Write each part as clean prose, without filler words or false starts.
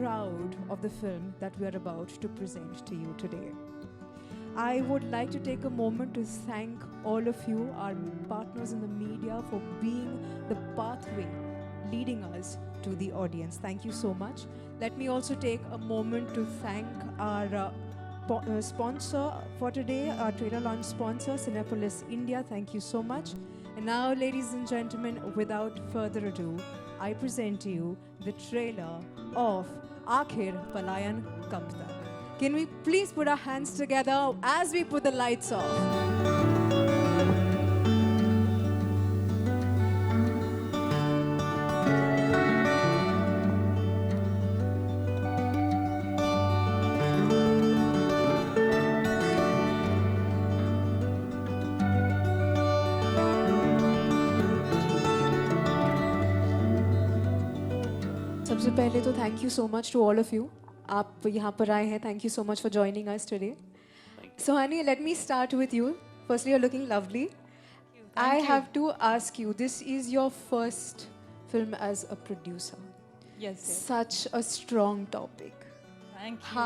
proud of the film that we are about to present to you today. I would like to take a moment to thank all of you, our partners in the media, for being the pathway leading us to the audience. Thank you so much. Let me also take a moment to thank our sponsor for today, our trailer launch sponsor, Cinepolis India. Thank you so much. And now, ladies and gentlemen, without further ado, I present to you the trailer of Aakhir Palayan Kab Tak. Can we please put our hands together as we put the lights off? सबसे पहले तो thank you so much to all of you. आप यहाँ पर आए हैं. Thank you so much for joining us today. So honey, let me start with you. Firstly, you're looking lovely. I have to ask you, this is your first film as a producer. Yes. Such a strong topic. Thank you.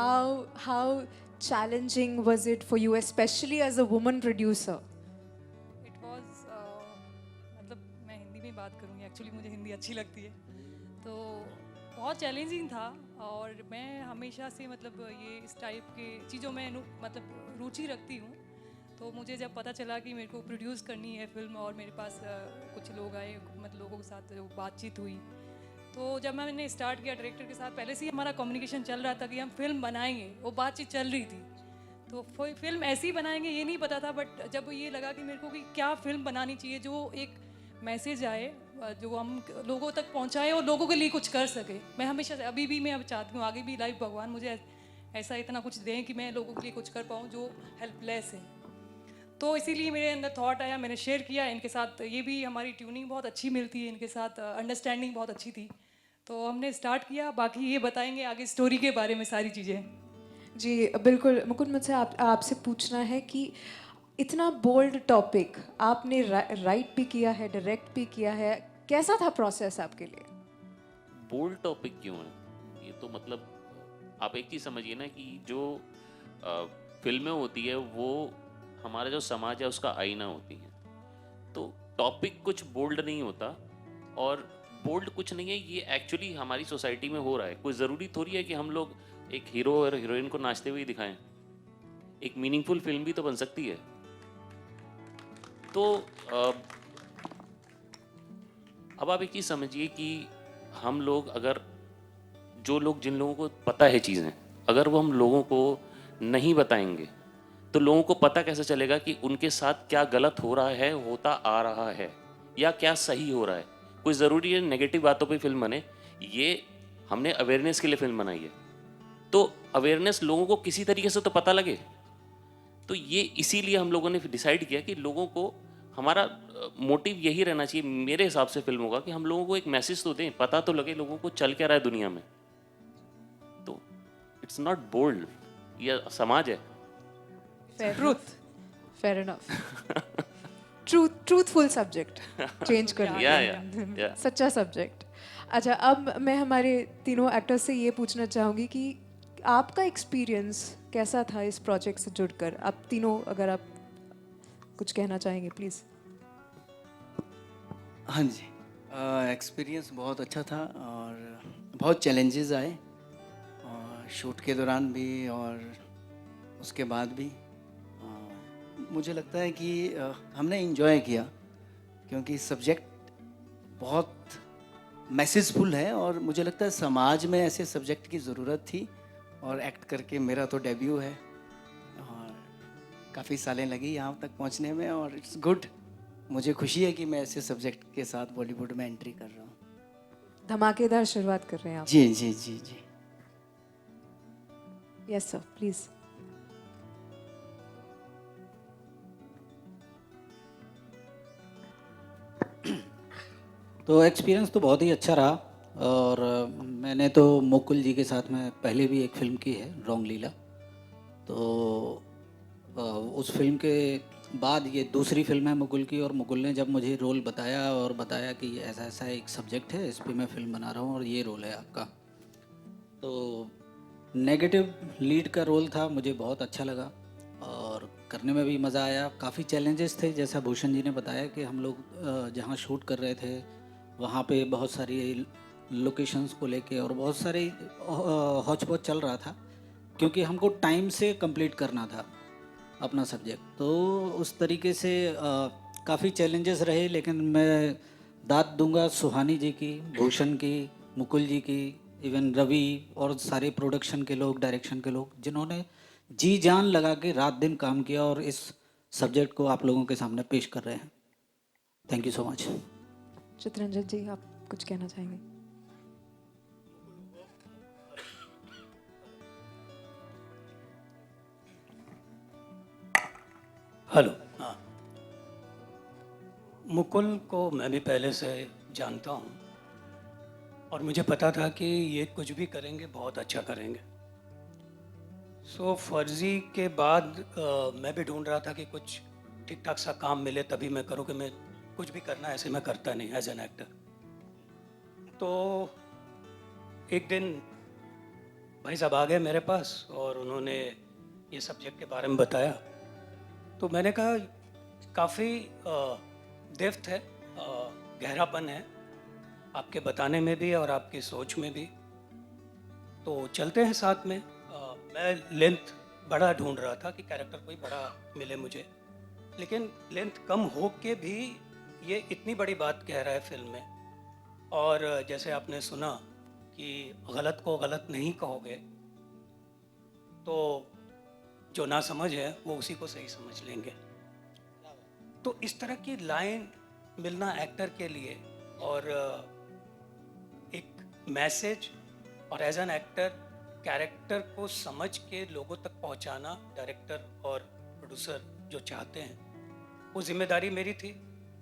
How challenging was it for you, especially as a woman producer? It was मतलब मैं हिंदी में बात करूँगी. Actually मुझे हिंदी अच्छी लगती है, तो बहुत चैलेंजिंग था. और मैं हमेशा से मतलब ये इस टाइप के चीज़ों में मतलब रुचि रखती हूँ. तो मुझे जब पता चला कि मेरे को प्रोड्यूस करनी है फिल्म, और मेरे पास कुछ लोग आए, मतलब लोगों के साथ जो बातचीत हुई, तो जब मैंने स्टार्ट किया डायरेक्टर के साथ, पहले से ही हमारा कम्युनिकेशन चल रहा था कि हम फिल्म बनाएंगे, वो बातचीत चल रही थी. तो फिल्म ऐसी बनाएंगे ये नहीं पता था, बट जब ये लगा कि मेरे को कि क्या फिल्म बनानी चाहिए जो एक मैसेज आए, जो हम लोगों तक पहुंचाए और लोगों के लिए कुछ कर सके. मैं हमेशा से, अभी भी मैं अब चाहती हूँ, आगे भी लाइफ भगवान मुझे ऐसा इतना कुछ दें कि मैं लोगों के लिए कुछ कर पाऊँ जो हेल्पलेस है. तो इसीलिए मेरे अंदर थॉट आया, मैंने शेयर किया इनके साथ. ये भी हमारी ट्यूनिंग बहुत अच्छी मिलती है इनके साथ, अंडरस्टैंडिंग बहुत अच्छी थी. तो हमने स्टार्ट किया. बाकी ये बताएंगे आगे स्टोरी के बारे में सारी चीज़ें. जी बिल्कुल. मुकुंद, मुझसे आपसे पूछना है कि इतना बोल्ड टॉपिक आपने राइट भी किया है, डायरेक्ट भी किया है, कैसा था प्रोसेस आपके लिए? बोल्ड टॉपिक क्यों है? ये तो मतलब आप एक चीज़ समझिए ना कि जो फिल्में होती है वो हमारा जो समाज है उसका आईना होती है. तो टॉपिक कुछ बोल्ड नहीं होता, और बोल्ड कुछ नहीं है. ये एक्चुअली हमारी सोसाइटी में हो रहा है. कोई ज़रूरी थोड़ी है कि हम लोग एक हीरो और हीरोइन को नाचते हुए दिखाएं. एक मीनिंगफुल फिल्म भी तो बन सकती है. तो अब आप एक चीज़ समझिए कि हम लोग, अगर जो लोग, जिन लोगों को पता है चीज़ें, अगर वो हम लोगों को नहीं बताएंगे तो लोगों को पता कैसे चलेगा कि उनके साथ क्या गलत हो रहा है, होता आ रहा है, या क्या सही हो रहा है. कोई ज़रूरी है नेगेटिव बातों पे फिल्म बने. ये हमने अवेयरनेस के लिए फिल्म बनाई है, तो अवेयरनेस लोगों को किसी तरीके से तो पता लगे. तो ये इसीलिए हम लोगों ने डिसाइड किया कि लोगों को, हमारा मोटिव यही रहना चाहिए मेरे हिसाब से फिल्मों का, कि हम लोगों को एक मैसेज तो दें, पता तो लगे लोगों को चल क्या रहा है दुनिया में. तो इट्स नॉट बोल्ड, ये समाज है. Fair enough. Truthful subject change कर लिया. सच्चा सब्जेक्ट. अच्छा, अब मैं हमारे तीनों एक्टर्स से ये पूछना चाहूँगी कि आपका एक्सपीरियंस कैसा था इस प्रोजेक्ट से जुड़कर. आप तीनों, अगर आप कुछ कहना चाहेंगे प्लीज़. हाँ जी, एक्सपीरियंस बहुत अच्छा था, और बहुत चैलेंजेस आए, और शूट के दौरान भी और उसके बाद भी. मुझे लगता है कि हमने एंजॉय किया, क्योंकि सब्जेक्ट बहुत मैसेजफुल है, और मुझे लगता है समाज में ऐसे सब्जेक्ट की ज़रूरत थी. और एक्ट करके मेरा तो डेब्यू है, और काफ़ी सालें लगी यहाँ तक पहुँचने में, और इट्स गुड. मुझे खुशी है कि मैं ऐसे सब्जेक्ट के साथ बॉलीवुड में एंट्री कर रहा हूँ. धमाकेदार शुरुआत कर रहे हैं आप. जी जी जी जी. Yes sir, please. तो एक्सपीरियंस तो बहुत ही अच्छा रहा. और मैंने तो मुकुल जी के साथ में पहले भी एक फ़िल्म की है, रॉन्ग लीला. तो उस फिल्म के बाद ये दूसरी फिल्म है मुकुल की, और मुकुल ने जब मुझे रोल बताया और बताया कि ऐसा ऐसा एक सब्जेक्ट है, इस पे मैं फ़िल्म बना रहा हूँ और ये रोल है आपका, तो नेगेटिव लीड का रोल था, मुझे बहुत अच्छा लगा और करने में भी मज़ा आया। काफ़ी चैलेंजेस थे, जैसा भूषण जी ने बताया कि हम लोग जहाँ शूट कर रहे थे वहाँ पे बहुत सारी लोकेशंस को लेके और बहुत सारे हौच पौच चल रहा था, क्योंकि हमको टाइम से कंप्लीट करना था अपना सब्जेक्ट। तो उस तरीके से काफ़ी चैलेंजेस रहे, लेकिन मैं दाद दूंगा सुहानी जी की, भूषण की, मुकुल जी की, इवन रवि और सारे प्रोडक्शन के लोग, डायरेक्शन के लोग, जिन्होंने जी जान लगा के रात दिन काम किया और इस सब्जेक्ट को आप लोगों के सामने पेश कर रहे हैं। Thank you so much. Chitranjan ji, आप कुछ कहना चाहेंगे? हेलो। हाँ, मुकुल को मैं भी पहले से जानता हूँ और मुझे पता था कि ये कुछ भी करेंगे बहुत अच्छा करेंगे। सो फर्जी के बाद मैं भी ढूंढ रहा था कि कुछ ठीक ठाक सा काम मिले तभी मैं करूँ, कि मैं कुछ भी करना ऐसे मैं करता नहीं एज एन एक्टर। तो एक दिन भाई साहब आ गए मेरे पास और उन्होंने ये सब्जेक्ट के बारे में बताया। तो मैंने कहा काफ़ी डेप्थ है, गहरापन है आपके बताने में भी और आपकी सोच में भी, तो चलते हैं साथ में। मैं लेंथ बड़ा ढूंढ रहा था कि कैरेक्टर कोई बड़ा मिले मुझे, लेकिन लेंथ कम हो के भी ये इतनी बड़ी बात कह रहा है फिल्म में। और जैसे आपने सुना कि गलत को गलत नहीं कहोगे तो जो ना समझ है वो उसी को सही समझ लेंगे। तो इस तरह की लाइन मिलना एक्टर के लिए और एक मैसेज और एज एन एक्टर कैरेक्टर को समझ के लोगों तक पहुंचाना, डायरेक्टर और प्रोड्यूसर जो चाहते हैं, वो जिम्मेदारी मेरी थी।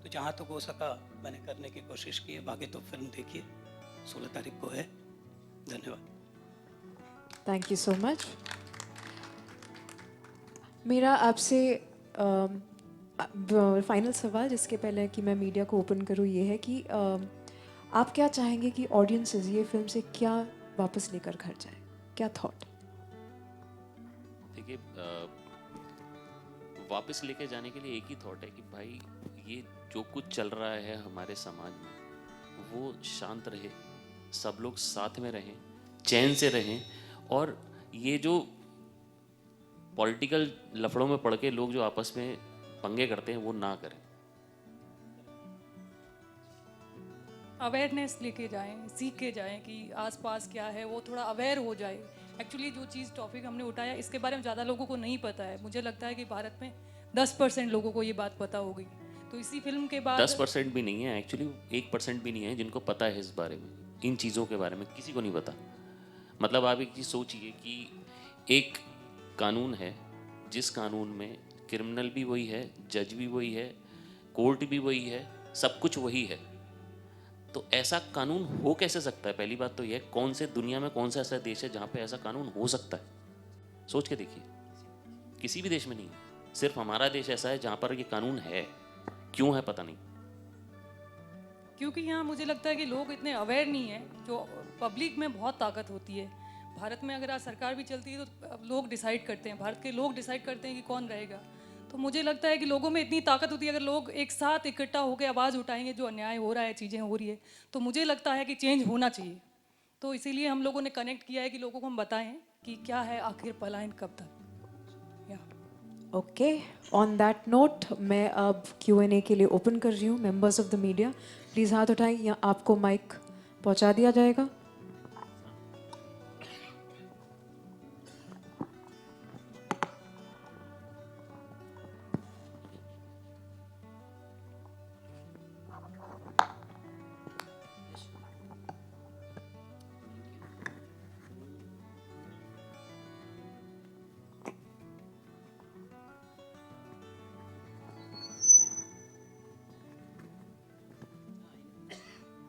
तो जहाँ तक हो सका मैंने करने की कोशिश की है। बाकी तो फिल्म देखिए, 16 तारीख को है। धन्यवाद। Thank you so much. मेरा आपसे फाइनल सवाल, जिसके पहले कि मैं मीडिया को ओपन करूँ, ये है कि आप क्या चाहेंगे कि ऑडियंसेस ये फिल्म से क्या वापस लेकर घर जाए? क्या थॉट? देखिए, वापस लेके जाने के लिए एक ही थॉट है कि भाई ये जो कुछ चल रहा है हमारे समाज में वो शांत रहे, सब लोग साथ में रहें, चैन से रहें, और ये जो पॉलिटिकल लफड़ों में पड़ के लोग जो आपस में पंगे करते हैं वो ना करें। अवेयरनेस लेके जाएं, सीख के जाएं कि आसपास क्या है, वो थोड़ा अवेयर हो जाए। एक्चुअली जो चीज़ टॉपिक हमने उठाया इसके बारे में ज़्यादा लोगों को नहीं पता है। मुझे लगता है कि भारत में 10% लोगों को ये बात पता होगी। तो इसी फिल्म के बाद 10% भी नहीं है, एक्चुअली 1% भी नहीं है जिनको पता है इस बारे में, इन चीज़ों के बारे में किसी को नहीं पता। मतलब आप एक चीज़ सोचिए कि एक कानून है जिस कानून में क्रिमिनल भी वही है, जज भी वही है, कोर्ट भी वही है, सब कुछ वही है। तो ऐसा कानून हो कैसे सकता है? पहली बात तो यह, कौन से दुनिया में कौन सा ऐसा देश है जहाँ पे ऐसा कानून हो सकता है? सोच के देखिए, किसी भी देश में नहीं है। सिर्फ हमारा देश ऐसा है जहाँ पर ये कानून है। क्यों है पता नहीं। क्योंकि यहाँ मुझे लगता है कि लोग इतने अवेयर नहीं है। जो पब्लिक में बहुत ताकत होती है। भारत में अगर आज सरकार भी चलती है तो लोग डिसाइड करते हैं, भारत के लोग डिसाइड करते हैं कि कौन रहेगा। तो मुझे लगता है कि लोगों में इतनी ताकत होती है, अगर लोग एक साथ इकट्ठा होकर आवाज़ उठाएंगे, जो अन्याय हो रहा है, चीज़ें हो रही है, तो मुझे लगता है कि चेंज होना चाहिए। तो इसीलिए हम लोगों ने कनेक्ट किया है कि लोगों को हम बताएं कि क्या है आखिर पलायन कब तक। या ओके, ऑन दैट नोट मैं अब Q&A के लिए ओपन कर रही हूँ। Members of the media please हाथ उठाएं, या आपको माइक पहुँचा दिया जाएगा।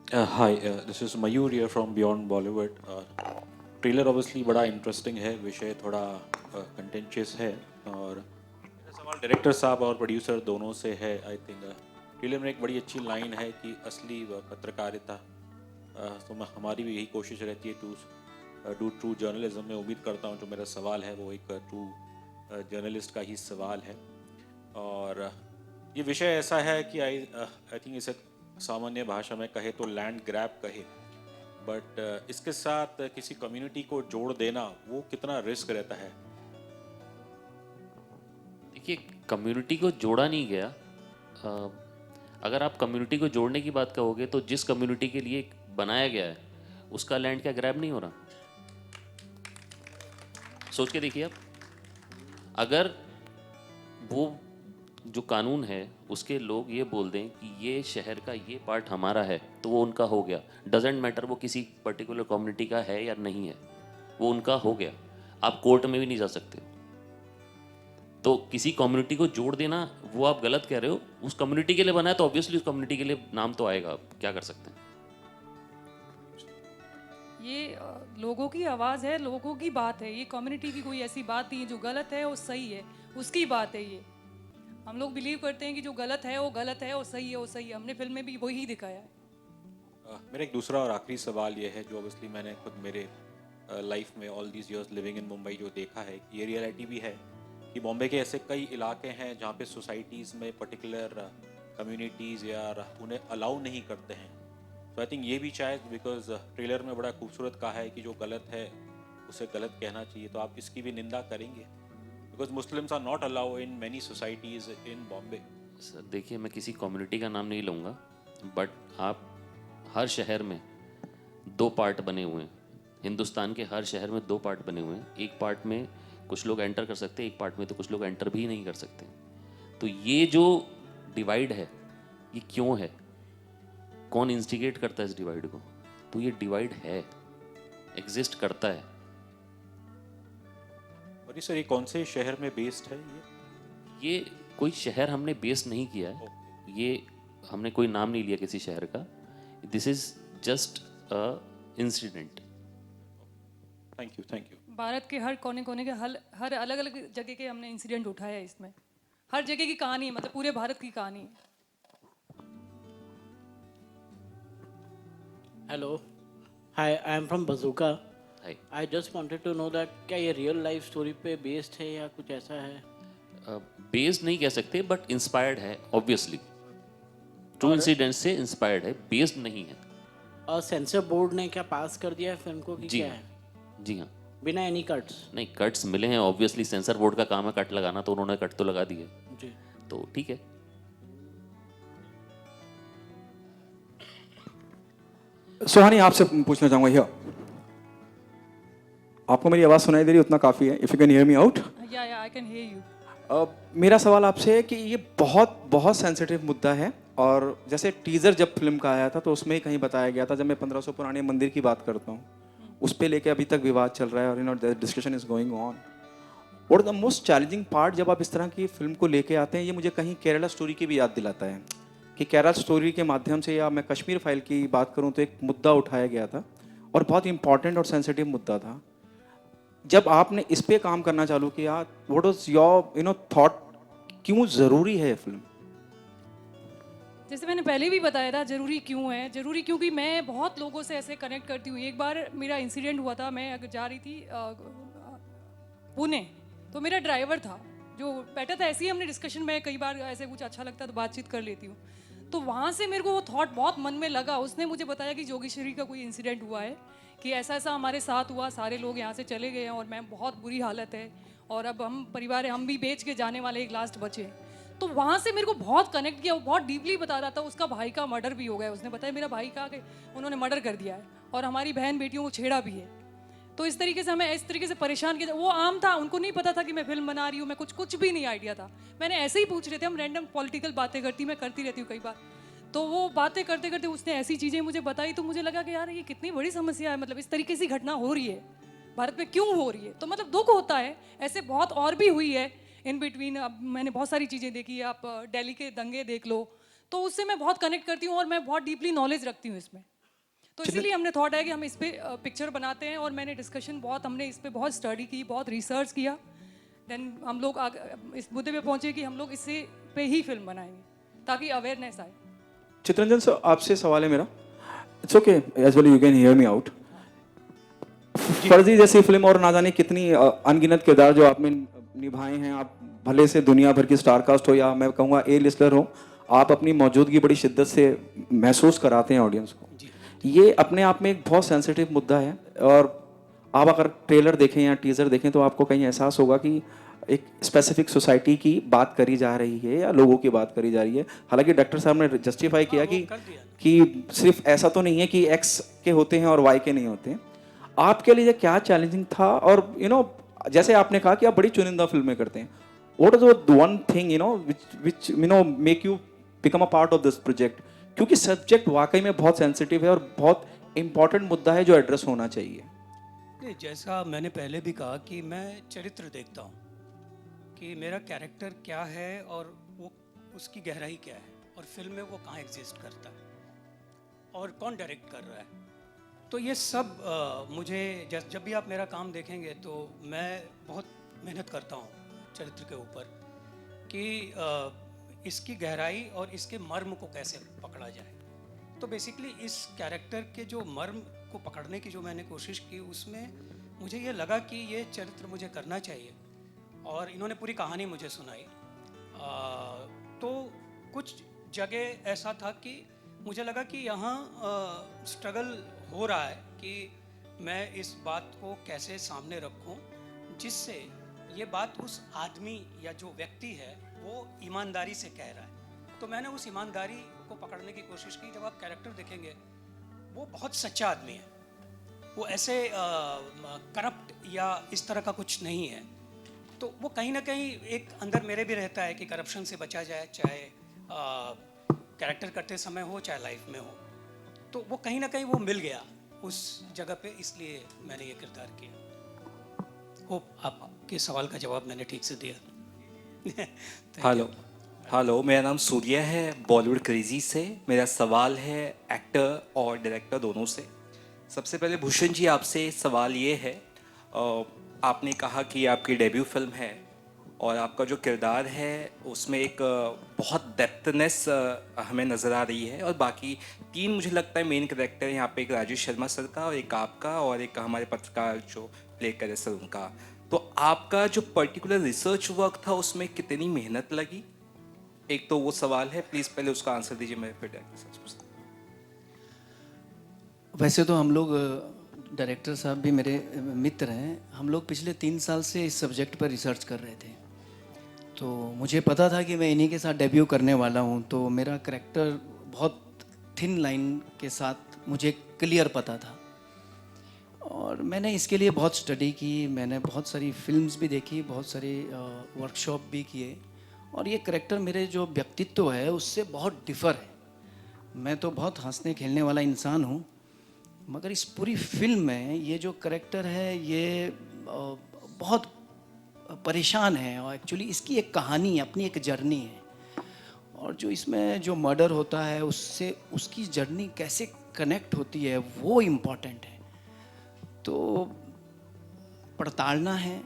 Hi, this is Mayur here from Beyond Bollywood. Trailer obviously बड़ा इंटरेस्टिंग है, विषय थोड़ा कंटेंशियस है, और मेरा सवाल डायरेक्टर साहब और प्रोड्यूसर दोनों से है। आई थिंक ट्रेलर में एक बड़ी अच्छी लाइन है कि असली पत्रकारिता, तो हमारी भी यही कोशिश रहती है टू डू ट्रू जर्नलिज्म। मैं उम्मीद करता हूँ जो मेरा सवाल है वो एक ट्रू जर्नलिस्ट का ही सवाल है। और ये विषय ऐसा है कि आई थिंक इसे सामान्य भाषा में कहे तो लैंड ग्रैब कहे, बट इसके साथ किसी कम्युनिटी को जोड़ देना वो कितना रिस्क रहता है? देखिए, कम्युनिटी को जोड़ा नहीं गया। अगर आप कम्युनिटी को जोड़ने की बात कहोगे तो जिस कम्युनिटी के लिए बनाया गया है उसका लैंड क्या ग्रैब नहीं हो रहा? सोच के देखिए आप, अगर वो जो कानून है उसके लोग ये बोल दें कि ये शहर का ये पार्ट हमारा है तो वो उनका हो गया। डजेंट मैटर वो किसी पर्टिकुलर कम्युनिटी का है या नहीं है, वो उनका हो गया। आप कोर्ट में भी नहीं जा सकते। तो किसी कम्युनिटी को जोड़ देना वो आप गलत कह रहे हो। उस कम्युनिटी के लिए बना है तो ऑब्वियसली उस कम्युनिटी के लिए नाम तो आएगा, आप क्या कर सकते हैं। ये लोगों की आवाज़ है, लोगों की बात है। ये कम्युनिटी की कोई ऐसी बात नहीं है। जो गलत है वो सही है, उसकी बात है। ये हम लोग बिलीव करते हैं कि जो गलत है वो गलत है और सही है वो सही है। हमने फिल्म में भी वही दिखाया है। मेरा एक दूसरा और आखिरी सवाल ये है, जो ऑब्वियसली मैंने खुद मेरे लाइफ में all these years living in Mumbai जो देखा है, ये रियलिटी भी है कि बॉम्बे के ऐसे कई इलाके हैं जहाँ पे सोसाइटीज़ में पर्टिकुलर कम्युनिटीज़ या उन्हें अलाउ नहीं करते हैं। तो आई थिंक ये भी शायद बिकॉज ट्रेलर में बड़ा खूबसूरत कहा है कि जो गलत है उसे गलत कहना चाहिए, तो आप इसकी भी निंदा करेंगे? Because Muslims are not allow in many societies in Bombay. Sir देखिए, मैं किसी कम्युनिटी का नाम नहीं लूँगा, बट आप हर शहर में दो पार्ट बने हुए हैं। हिंदुस्तान के हर शहर में दो पार्ट बने हुए हैं। एक पार्ट में कुछ लोग एंटर कर सकते हैं, एक पार्ट में तो कुछ लोग एंटर भी नहीं कर सकते। तो ये जो डिवाइड है ये क्यों है? कौन इंस्टिगेट करता है इस डिवाइड को? तो ये डिवाइड है, एग्जिस्ट करता है। और ये सर ये कौन से शहर में बेस्ड है? ये कोई शहर हमने बेस नहीं किया है, ये हमने कोई नाम नहीं लिया किसी शहर का। This is just a incident. Thank you, thank you. Bharat के हर कोने कोने के हर अलग अलग जगह के हमने इंसिडेंट उठाया है इसमें। हर जगह की कहानी है, मतलब पूरे भारत की कहानी है। Hello, hi, I am from bazooka. Hi. I just wanted to know that क्या ये रियल लाइफ स्टोरी पे बेस्ड है या कुछ ऐसा है? बेस्ड नहीं कह सकते, बट इंस्पायर्ड है ऑब्वियसली। ट्रू इंसिडेंट से इंस्पायर्ड है, बेस्ड नहीं है। और सेंसर बोर्ड ने क्या पास कर दिया है फिल्म को कि जी क्या हाँ, है? जी हाँ। बिना एनी कट्स? नहीं, कट्स मिले हैं ऑब्वियसली। सेंसर बोर्ड का काम है कट लगाना, तो उन्होंने कट तो लगा दिए, जी। तो ठीक है। सुहानी, आपसे पूछना चाहूँगा भैया, आपको मेरी आवाज़ सुनाई दे रही है? उतना काफ़ी है। If you can hear me out. या आई कैन हियर यू। मेरा सवाल आपसे है कि ये बहुत बहुत सेंसिटिव मुद्दा है, और जैसे टीज़र जब फिल्म का आया था तो उसमें ही कहीं बताया गया था, जब मैं 1500 पुराने मंदिर की बात करता हूँ, उस पे लेके अभी तक विवाद चल रहा है और डिस्कशन इज गोइंग ऑन। और द मोस्ट चैलेंजिंग पार्ट जब आप इस तरह की फिल्म को लेके आते हैं, ये मुझे कहीं केरला स्टोरी की भी याद दिलाता है कि केरला स्टोरी के माध्यम से, या मैं कश्मीर फाइल की बात करूँ तो एक मुद्दा उठाया गया था और बहुत इंपॉर्टेंट और सेंसिटिव मुद्दा था। जब आपने इस पे काम करना चालू किया, व्हाट वाज योर थॉट, क्यों ज़रूरी है ये फिल्म? जैसे मैंने पहले भी बताया था, ज़रूरी क्यों है? ज़रूरी क्योंकि मैं बहुत लोगों से ऐसे कनेक्ट करती हूँ। एक बार मेरा इंसिडेंट हुआ था, मैं अगर जा रही थी पुणे, तो मेरा ड्राइवर था जो बैठा था। ऐसे ही हमने डिस्कशन में कई बार ऐसे कुछ अच्छा लगता है तो बातचीत कर लेती हूँ। तो वहाँ से मेरे को वो थॉट बहुत मन में लगा। उसने मुझे बताया कि जोगेश्वरी का कोई इंसिडेंट हुआ है, कि ऐसा ऐसा हमारे साथ हुआ, सारे लोग यहाँ से चले गए हैं और मैं बहुत बुरी हालत है, और अब हम परिवार है, हम भी बेच के जाने वाले, एक लास्ट बचे। तो वहाँ से मेरे को बहुत कनेक्ट किया। वो बहुत डीपली बता रहा था। उसका भाई का मर्डर भी हो गया। उसने बताया मेरा भाई का कि उन्होंने मर्डर कर दिया है और हमारी बहन बेटियों को छेड़ा भी है। तो इस तरीके से हमें इस तरीके से परेशान किया। वो आम था, उनको नहीं पता था कि मैं फिल्म बना रही हूँ, मैं कुछ भी नहीं आइडिया था। मैंने ऐसे ही पूछ रहे थे, हम रैंडम पॉलिटिकल बातें मैं करती रहती हूँ कई बार। तो वो बातें करते करते उसने ऐसी चीज़ें मुझे बताई, तो मुझे लगा कि यार ये कितनी बड़ी समस्या है। मतलब इस तरीके से घटना हो रही है भारत में, क्यों हो रही है? तो मतलब दुख होता है। ऐसे बहुत और भी हुई है इन बिटवीन। अब मैंने बहुत सारी चीज़ें देखी है। आप दिल्ली के दंगे देख लो, तो उससे मैं बहुत कनेक्ट करती हूँ और मैं बहुत डीपली नॉलेज रखती हूँ इसमें। तो इसीलिए हमने थॉट है कि हम इस पे पिक्चर बनाते हैं। और मैंने डिस्कशन हमने इस पे बहुत स्टडी की, बहुत रिसर्च किया। देन हम लोग इस मुद्दे पे पहुँचे कि हम लोग इससे पे ही फिल्म बनाएंगे ताकि अवेयरनेस आए। चित्रंजन सर, आपसे सवाल है मेरा। It's okay, as well you can hear me out. Farzi जैसी फिल्म और ना जाने कितनी अनगिनत किरदार जो आपने निभाए हैं। आप भले से दुनिया भर की स्टार कास्ट हो या मैं कहूँगा ए लिस्टर हो, आप अपनी मौजूदगी बड़ी शिद्दत से महसूस कराते हैं ऑडियंस को। ये अपने आप में एक बहुत सेंसिटिव मुद्दा है, और आप अगर ट्रेलर देखें या टीज़र देखें तो आपको कहीं एहसास होगा कि एक स्पेसिफिक सोसाइटी की बात करी जा रही है या लोगों की बात करी जा रही है। हालांकि डॉक्टर साहब ने जस्टिफाई किया कि सिर्फ ऐसा तो नहीं है कि एक्स के होते हैं और वाई के नहीं होते। आपके लिए क्या चैलेंजिंग था? और जैसे आपने कहा कि आप बड़ी चुनिंदा फिल्में करते हैं, what is one thing which make you become a part of this project? क्योंकि सब्जेक्ट वाकई में बहुत सेंसिटिव है और बहुत इंपॉर्टेंट मुद्दा है जो एड्रेस होना चाहिए। जैसा मैंने पहले भी कहा कि मैं चरित्र देखता हूँ कि मेरा कैरेक्टर क्या है और वो उसकी गहराई क्या है और फिल्म में वो कहाँ एग्जिस्ट करता है और कौन डायरेक्ट कर रहा है। तो ये सब मुझे जब भी आप मेरा काम देखेंगे तो मैं बहुत मेहनत करता हूँ चरित्र के ऊपर कि इसकी गहराई और इसके मर्म को कैसे पकड़ा जाए। तो बेसिकली इस कैरेक्टर के जो मर्म को पकड़ने की जो मैंने कोशिश की, उसमें मुझे ये लगा कि ये चरित्र मुझे करना चाहिए, और इन्होंने पूरी कहानी मुझे सुनाई। तो कुछ जगह ऐसा था कि मुझे लगा कि यहाँ स्ट्रगल हो रहा है कि मैं इस बात को कैसे सामने रखूं जिससे ये बात उस आदमी या जो व्यक्ति है वो ईमानदारी से कह रहा है। तो मैंने उस ईमानदारी को पकड़ने की कोशिश की। जब आप कैरेक्टर देखेंगे वो बहुत सच्चा आदमी है, वो ऐसे करप्ट या इस तरह का कुछ नहीं है। तो वो कहीं ना कहीं एक अंदर मेरे भी रहता है कि करप्शन से बचा जाए, चाहे कैरेक्टर करते समय हो चाहे लाइफ में हो। तो वो कहीं ना कहीं वो मिल गया उस जगह पे, इसलिए मैंने ये किरदार किया। होप आपके सवाल का जवाब मैंने ठीक से दिया। हेलो, मेरा नाम सूर्य है, बॉलीवुड क्रेजी से। मेरा सवाल है एक्टर और डायरेक्टर दोनों से। सबसे पहले भूषण जी आपसे सवाल ये है, आपने कहा कि आपकी डेब्यू फिल्म है और आपका जो किरदार है उसमें एक बहुत डेप्थनेस हमें नज़र आ रही है, और बाकी तीन मुझे लगता है मेन कैरेक्टर यहाँ पे, एक राजेश शर्मा सर का और एक आपका और एक हमारे पत्रकार जो प्ले करे सर उनका। तो आपका जो पर्टिकुलर रिसर्च वर्क था उसमें कितनी मेहनत लगी? एक तो वो सवाल है, प्लीज़ पहले उसका आंसर दीजिए, मैं फिर डायरेक्टर साहब से पूछता हूं। वैसे तो हम लोग, डायरेक्टर साहब भी मेरे मित्र हैं, हम लोग पिछले 3 साल से इस सब्जेक्ट पर रिसर्च कर रहे थे। तो मुझे पता था कि मैं इन्हीं के साथ डेब्यू करने वाला हूं, तो मेरा करैक्टर बहुत थिन लाइन के साथ मुझे क्लियर पता था। और मैंने इसके लिए बहुत स्टडी की, मैंने बहुत सारी फिल्म्स भी देखी, बहुत सारी वर्कशॉप भी किए, और ये करैक्टर मेरे जो व्यक्तित्व है उससे बहुत डिफ़र है। मैं तो बहुत हंसने खेलने वाला इंसान हूँ, मगर इस पूरी फिल्म में ये जो करैक्टर है ये बहुत परेशान है, और एक्चुअली इसकी एक कहानी, अपनी एक जर्नी है। और जो इसमें जो मर्डर होता है उससे उसकी जर्नी कैसे कनेक्ट होती है वो इम्पॉर्टेंट है। तो पड़तालना है,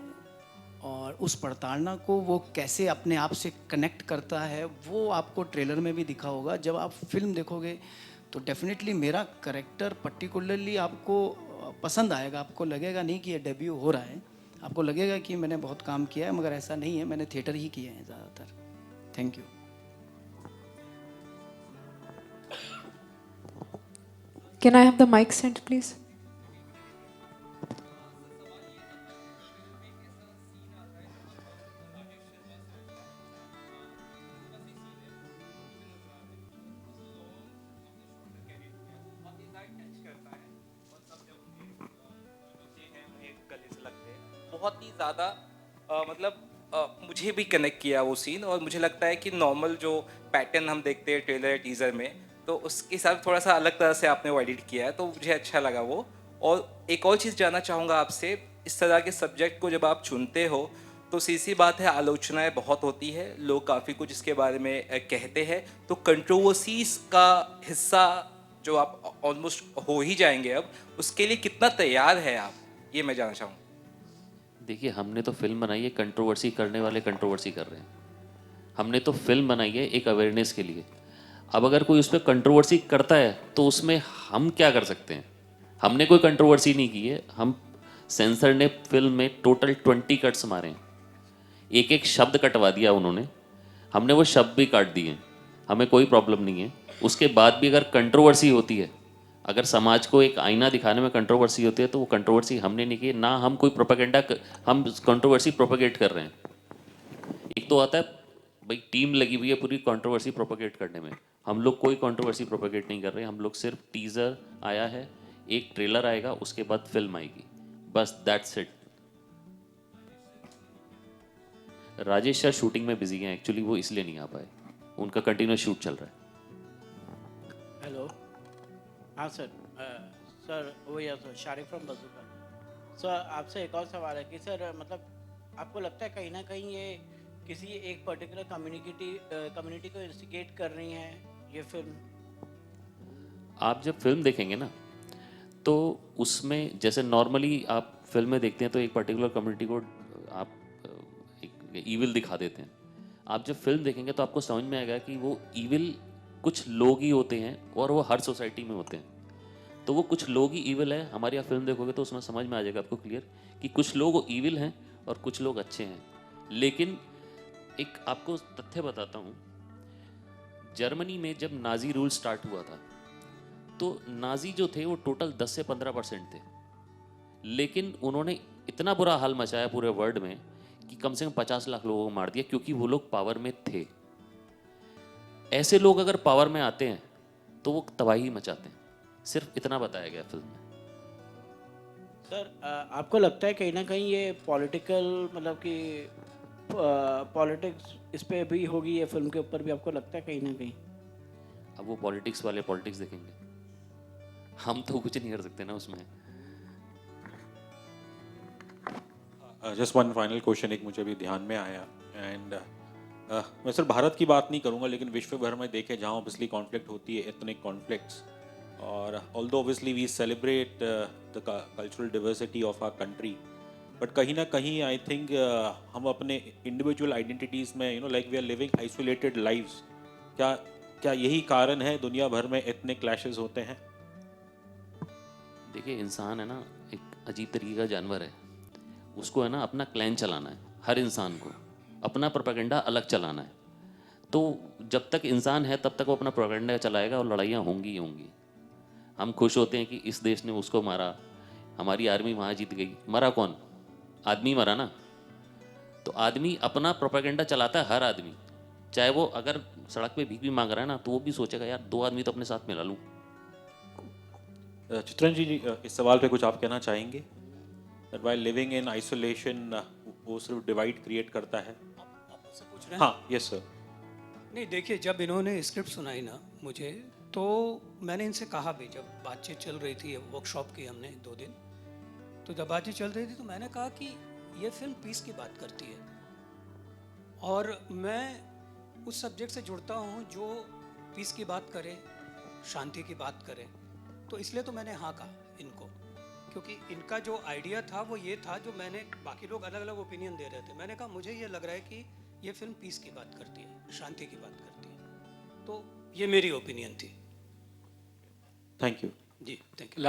और उस पड़तालना को वो कैसे अपने आप से कनेक्ट करता है वो आपको ट्रेलर में भी दिखा होगा। जब आप फिल्म देखोगे तो डेफिनेटली मेरा करैक्टर पर्टिकुलरली आपको पसंद आएगा। आपको लगेगा नहीं कि ये डेब्यू हो रहा है, आपको लगेगा कि मैंने बहुत काम किया है, मगर ऐसा नहीं है, मैंने थिएटर ही किए हैं ज़्यादातर। Thank you. Can I have the mic sent, please? बहुत ही ज़्यादा मुझे भी कनेक्ट किया वो सीन, और मुझे लगता है कि नॉर्मल जो पैटर्न हम देखते हैं ट्रेलर टीज़र में, तो उसके साथ थोड़ा सा अलग तरह से आपने वो एडिट किया है, तो मुझे अच्छा लगा वो। और एक और चीज़ जानना चाहूँगा आपसे, इस तरह के सब्जेक्ट को जब आप चुनते हो तो सीधी बात है, आलोचनाएं बहुत होती है, लोग काफ़ी कुछ इसके बारे में कहते हैं, तो कंट्रोवर्सीज का हिस्सा जो आप ऑलमोस्ट हो ही जाएंगे अब, उसके लिए कितना तैयार है आप, ये मैं जानना चाहूँगा। देखिए, हमने तो फिल्म बनाई है, कंट्रोवर्सी करने वाले कंट्रोवर्सी कर रहे हैं। हमने तो फिल्म बनाई है एक अवेयरनेस के लिए। अब अगर कोई उस पर कंट्रोवर्सी करता है तो उसमें हम क्या कर सकते हैं? हमने कोई कंट्रोवर्सी नहीं की है, हम सेंसर ने फिल्म में टोटल 20 कट्स मारे हैं, एक एक शब्द कटवा दिया उन्होंने, हमने वो शब्द भी काट दिए, हमें कोई प्रॉब्लम नहीं है। उसके बाद भी अगर कंट्रोवर्सी होती है, अगर समाज को एक आईना दिखाने में कंट्रोवर्सी होती है, तो वो कंट्रोवर्सी हमने नहीं की ना, हम कोई प्रोपेगेंडा, हम कंट्रोवर्सी प्रोपेगेट कर रहे हैं। एक तो आता है भाई टीम लगी हुई है पूरी कंट्रोवर्सी प्रोपेगेट करने में, हम लोग कोई कंट्रोवर्सी प्रोपेगेट नहीं कर रहे, हम लोग सिर्फ टीज़र आया है, एक ट्रेलर आएगा, उसके बाद फिल्म आएगी, बस that's it. Rajesh sir shooting में बिजी हैं एक्चुअली, वो इसलिए नहीं आ पाए, उनका कंटिन्यूस शूट चल रहा है। हेलो, हाँ सर, सर वो या सर शारिक फ्रॉम बजूका। सर आपसे एक और सवाल है कि सर मतलब आपको लगता है कहीं ना कहीं ये किसी एक पर्टिकुलर कम्युनिटी को इंस्टिगेट कर रही हैं ये फिल्म? आप जब फिल्म देखेंगे ना, तो उसमें जैसे नॉर्मली आप फिल्में देखते हैं तो एक पर्टिकुलर कम्युनिटी को आप एक ईविल दिखा देते हैं। आप जब फिल्म देखेंगे तो आपको समझ में आएगा कि वो ईविल कुछ लोग ही होते हैं और वो हर सोसाइटी में होते हैं। तो वो कुछ लोग ही ईविल है, हमारी आप फिल्म देखोगे तो उसमें समझ में आ जाएगा आपको क्लियर कि कुछ लोग ईविल हैं और कुछ लोग अच्छे हैं। लेकिन एक आपको तथ्य बताता हूँ, जर्मनी में जब नाजी रूल स्टार्ट हुआ था तो नाजी जो थे वो टोटल 10 से 15% थे, लेकिन उन्होंने इतना बुरा हाल मचाया पूरे वर्ल्ड में कि कम से कम 50 लाख लोगों को मार दिया, क्योंकि वो लोग पावर में थे। ऐसे लोग अगर पावर में आते हैं तो वो तबाही मचाते हैं, सिर्फ इतना बताया गया फिल्म में। सर आपको लगता है कहीं ना कहीं ये पॉलिटिकल मतलब कि पॉलिटिक्स इस पे भी होगी ये फिल्म के ऊपर भी, आपको लगता है कहीं ना कहीं? अब वो पॉलिटिक्स वाले पॉलिटिक्स देखेंगे, हम तो कुछ नहीं कर सकते ना उसमें। जस्ट वन फाइनल क्वेश्चन एक मुझे भी ध्यान में आया, एंड मैं सिर्फ भारत की बात नहीं करूँगा लेकिन विश्व भर में देखे जहाँ ऑब्वियसली कॉन्फ्लिक्ट होती है, एथनिक कॉन्फ्लिक्ट्स, और although obviously we celebrate the cultural diversity of our country, but कहीं ना कहीं आई थिंक हम अपने इंडिविजुअल आइडेंटिटीज़ में like we are living isolated lives. क्या यही कारण है दुनिया भर में इतने क्लैशेस होते हैं? देखिए, इंसान है ना एक अजीब तरीके का जानवर है, उसको है ना अपना क्लैन चलाना है, हर इंसान को अपना प्रोपेगेंडा अलग चलाना है। तो जब तक इंसान है तब तक वो अपना प्रोपेगेंडा चलाएगा और लड़ाइयाँ होंगी ही होंगी। हम खुश होते हैं कि इस देश ने उसको मारा, हमारी आर्मी वहाँ जीत गई। मरा कौन? आदमी मरा ना। तो आदमी अपना प्रोपेगेंडा चलाता है, हर आदमी, चाहे वो अगर सड़क पे भीख भी मांग रहा है ना तो वो भी सोचेगा यार 2 आदमी तो अपने साथ मिला लूँ। चित्रंजी जी, इस सवाल पे कुछ आप कहना चाहेंगे? That while living in isolation, वो सिर्फ डिवाइड क्रिएट करता है। आप मुझसे पूछ रहे हैं? हाँ, यस सर। नहीं देखिए, जब इन्होंने स्क्रिप्ट सुनाई ना मुझे, तो मैंने इनसे कहा भी, जब बातचीत चल रही थी, वर्कशॉप की हमने 2 दिन, तो जब बातचीत चल रही थी तो मैंने कहा कि ये फिल्म पीस की बात करती है और मैं उस सब्जेक्ट से जुड़ता हूँ जो पीस की बात करे, शांति की बात करे, तो इसलिए तो मैंने हाँ कहा इनको, क्योंकि इनका जो आइडिया था वो ये था, जो मैंने, बाकी लोग अलग अलग ओपिनियन दे रहे थे, मैंने कहा मुझे ये लग रहा है कि ये फिल्म पीस की बात करती है, शांति की बात करती है, तो ये मेरी ओपिनियन थी। थैंक यू जी, थैंक यू।